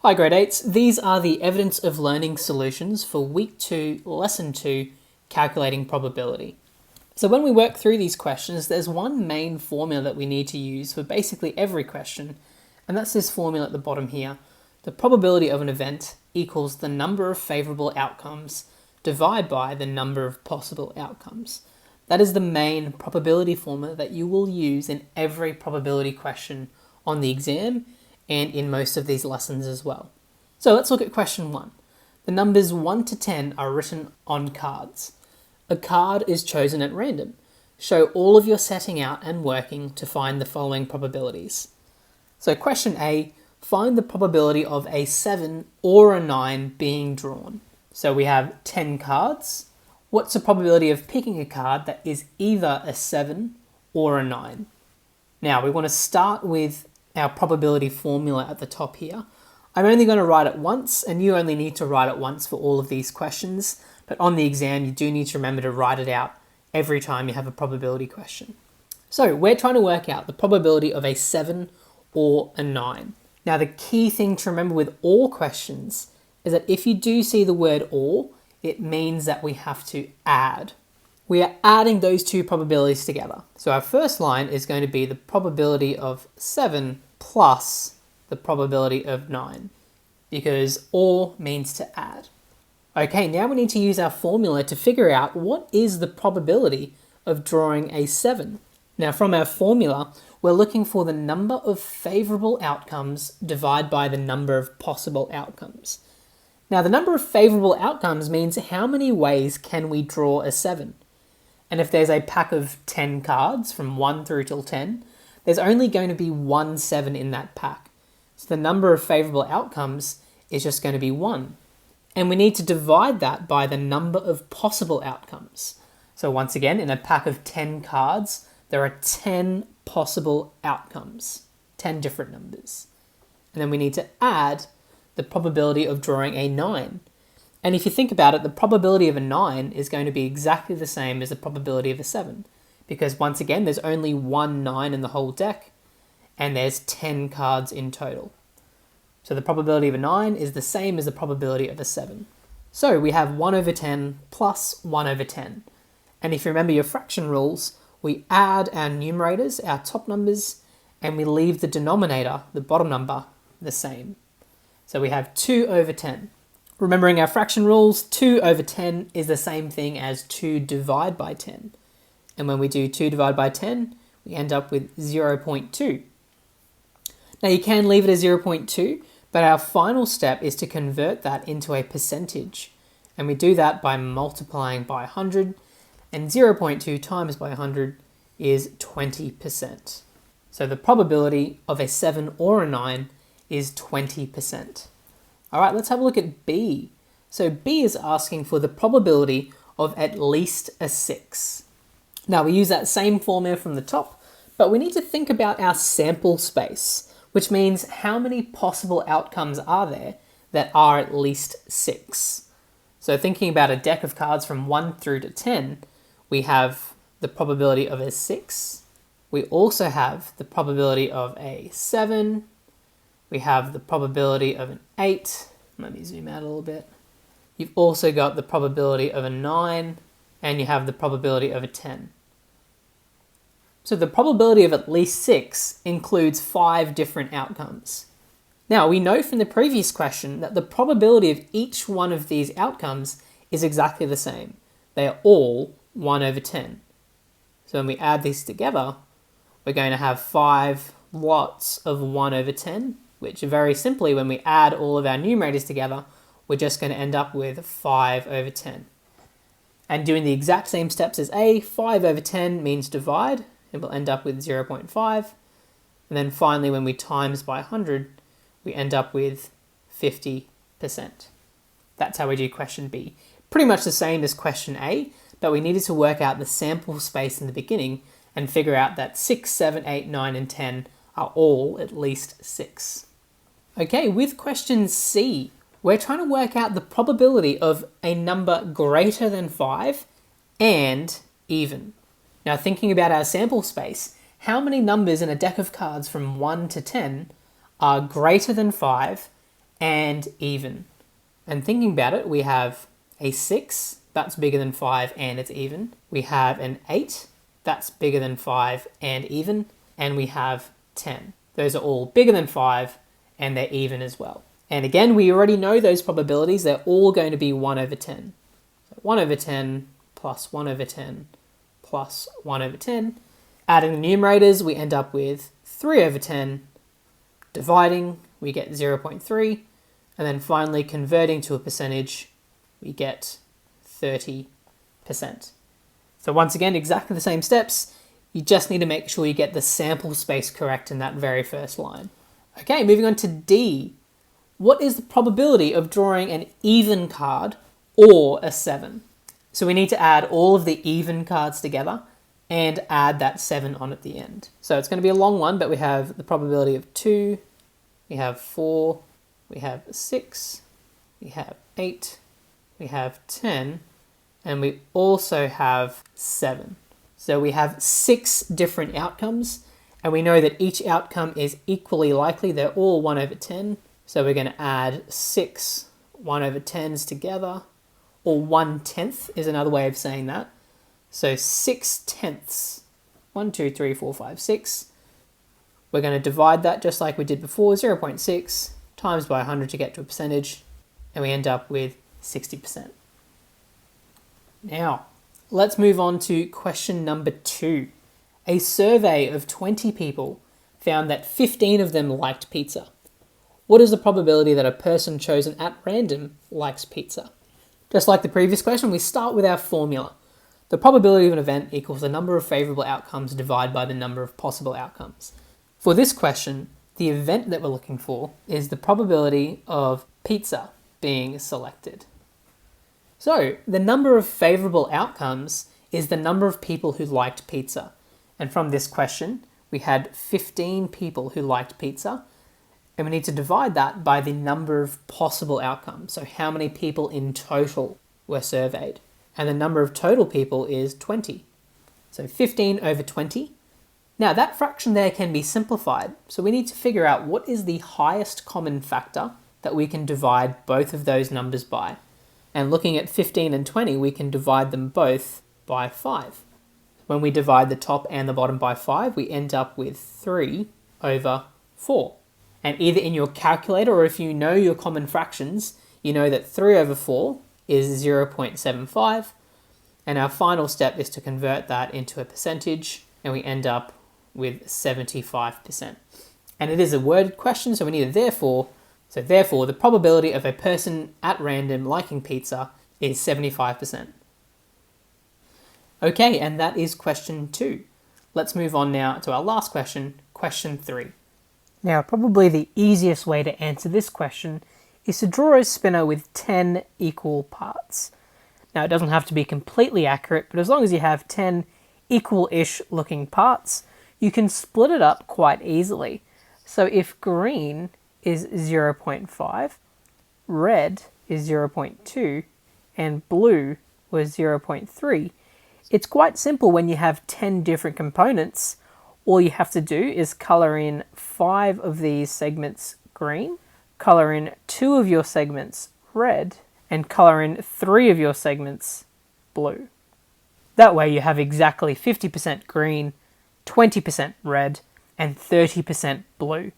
Hi Grade 8s, these are the evidence of learning solutions for Week 2, Lesson 2, Calculating Probability. So when we work through these questions, there's one main formula that we need to use for basically every question, and that's this formula at the bottom here. The probability of an event equals the number of favourable outcomes divided by the number of possible outcomes. That is the main probability formula that you will use in every probability question on the exam and in most of these lessons as well. So let's look at question 1. The numbers 1 to 10 are written on cards. A card is chosen at random. Show all of your setting out and working to find the following probabilities. So question A, find the probability of a 7 or a 9 being drawn. So we have 10 cards. What's the probability of picking a card that is either a 7 or a 9? Now we want to start with our probability formula at the top here. I'm only going to write it once, and you only need to write it once for all of these questions, but on the exam you do need to remember to write it out every time you have a probability question. So we're trying to work out the probability of a 7 or a 9. Now the key thing to remember with all questions is that if you do see the word or, it means that we have to add. We are adding those two probabilities together. So our first line is going to be the probability of 7 plus the probability of 9, because or means to add. Okay, now we need to use our formula to figure out what is the probability of drawing a 7. Now from our formula, we're looking for the number of favourable outcomes divided by the number of possible outcomes. Now the number of favourable outcomes means how many ways can we draw a 7. And if there's a pack of 10 cards from 1 through till 10, there's only going to be one 7 in that pack. So the number of favourable outcomes is just going to be 1. And we need to divide that by the number of possible outcomes. So once again, in a pack of 10 cards, there are 10 possible outcomes, 10 different numbers. And then we need to add the probability of drawing a 9. And if you think about it, the probability of a 9 is going to be exactly the same as the probability of a 7. Because once again, there's only one 9 in the whole deck, and there's 10 cards in total. So the probability of a 9 is the same as the probability of a 7. So we have 1 over 10 plus 1 over 10. And if you remember your fraction rules, we add our numerators, our top numbers, and we leave the denominator, the bottom number, the same. So we have 2 over 10. Remembering our fraction rules, 2 over 10 is the same thing as 2 divided by 10. And when we do 2 divided by 10, we end up with 0.2. Now you can leave it as 0.2, but our final step is to convert that into a percentage. And we do that by multiplying by 100, and 0.2 times by 100 is 20%. So the probability of a 7 or a 9 is 20%. All right, let's have a look at B. So B is asking for the probability of at least a 6. Now we use that same formula from the top, but we need to think about our sample space, which means how many possible outcomes are there that are at least 6. So thinking about a deck of cards from 1 through to 10, we have the probability of a 6. We also have the probability of a 7. We have the probability of an 8. Let me zoom out a little bit. You've also got the probability of a 9, and you have the probability of a 10. So the probability of at least 6 includes 5 different outcomes. Now we know from the previous question that the probability of each one of these outcomes is exactly the same. They are all 1 over 10. So when we add these together, we're going to have 5 lots of 1 over 10, which very simply, when we add all of our numerators together, we're just going to end up with 5 over 10. And doing the exact same steps as A, 5 over 10 means divide, and we'll end up with 0.5. And then finally, when we times by 100, we end up with 50%. That's how we do question B. Pretty much the same as question A, but we needed to work out the sample space in the beginning and figure out that 6, 7, 8, 9, and 10 are all at least 6. Okay, with question C, we're trying to work out the probability of a number greater than 5 and even. Now thinking about our sample space, how many numbers in a deck of cards from 1 to 10 are greater than 5 and even. And thinking about it, we have a 6, that's bigger than 5 and it's even. We have an 8, that's bigger than 5 and even. And we have 10. Those are all bigger than 5 and they're even as well. And again, we already know those probabilities. They're all going to be 1 over 10. So 1 over 10 plus 1 over 10 plus 1 over 10. Adding the numerators, we end up with 3 over 10. Dividing, we get 0.3. And then finally converting to a percentage, we get 30%. So once again, exactly the same steps. You just need to make sure you get the sample space correct in that very first line. Okay, moving on to D. What is the probability of drawing an even card or a 7? So we need to add all of the even cards together and add that 7 on at the end. So it's going to be a long one, but we have the probability of 2, we have 4, we have 6, we have 8, we have 10, and we also have 7. So we have 6 different outcomes, and we know that each outcome is equally likely. They're all 1 over 10. So we're going to add 6 1 over 10s together, or 1/10 is another way of saying that. So 6/10. 1, 2, 3, 4, 5, 6. We're going to divide that just like we did before, 0.6 times by 100 to get to a percentage, and we end up with 60%. Now, let's move on to question number 2. A survey of 20 people found that 15 of them liked pizza. What is the probability that a person chosen at random likes pizza? Just like the previous question, we start with our formula. The probability of an event equals the number of favourable outcomes divided by the number of possible outcomes. For this question, the event that we're looking for is the probability of pizza being selected. So, the number of favourable outcomes is the number of people who liked pizza. And from this question, we had 15 people who liked pizza, and we need to divide that by the number of possible outcomes. So how many people in total were surveyed? And the number of total people is 20. So 15 over 20. Now that fraction there can be simplified. So we need to figure out what is the highest common factor that we can divide both of those numbers by. And looking at 15 and 20, we can divide them both by 5. When we divide the top and the bottom by 5, we end up with 3 over 4. And either in your calculator or if you know your common fractions, you know that 3 over 4 is 0.75. And our final step is to convert that into a percentage, and we end up with 75%. And it is a worded question, so we need a therefore. So therefore, the probability of a person at random liking pizza is 75%. Okay, and that is question 2. Let's move on now to our last question, question 3. Now, probably the easiest way to answer this question is to draw a spinner with 10 equal parts. Now, it doesn't have to be completely accurate, but as long as you have 10 equal-ish looking parts, you can split it up quite easily. So if green is 0.5, red is 0.2, and blue was 0.3, it's quite simple when you have 10 different components. All you have to do is colour in 5 of these segments green, colour in 2 of your segments red, and colour in 3 of your segments blue. That way you have exactly 50% green, 20% red, and 30% blue.